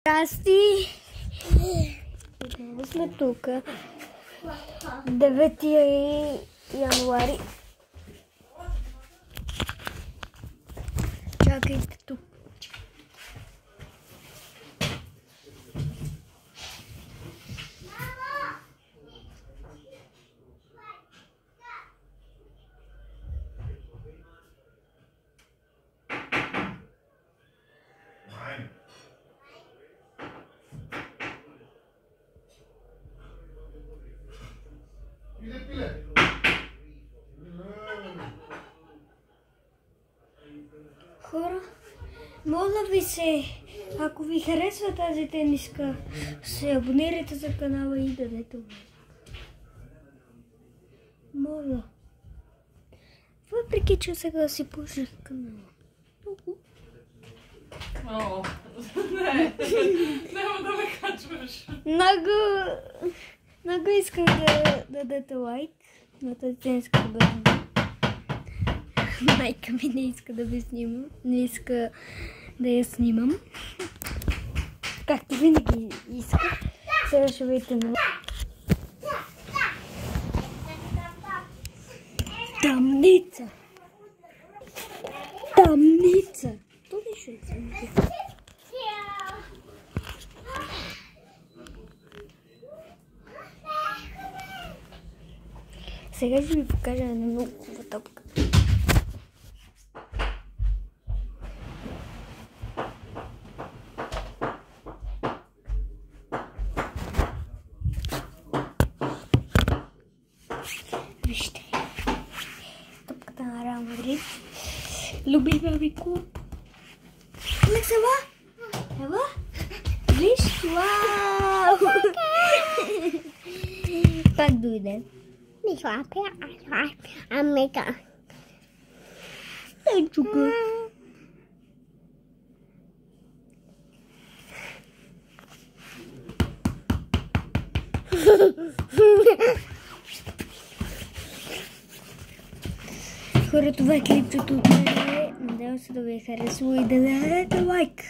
Здрасти! Отново сме тук. 9 януари. Чакайте тук. Хора, моля ви се, ако ви харесва тази тениска, се абонирайте за канала и дадете лайк. Моля. Въпреки че сега си пуших канала. Не, няма да ме качваш. Много искам да дадете лайк на тази тениска бързо. Майка ми не иска да ви снимам. Не иска да я снимам. Както винаги иска. Сега ще видите на... Тъмница! Тъмница! Това ще е тъмница. Сега ще ви покажа една много хубава топка. Вижте. Топката на Реал Мадрид. Любимия ми клуб. Алекс, ела? Виж? Вау! Пак дойде. Amiga. Ей, чука. Хора, това е клипчето от мен. Надявам се да ви е харесало и да дадете лайк.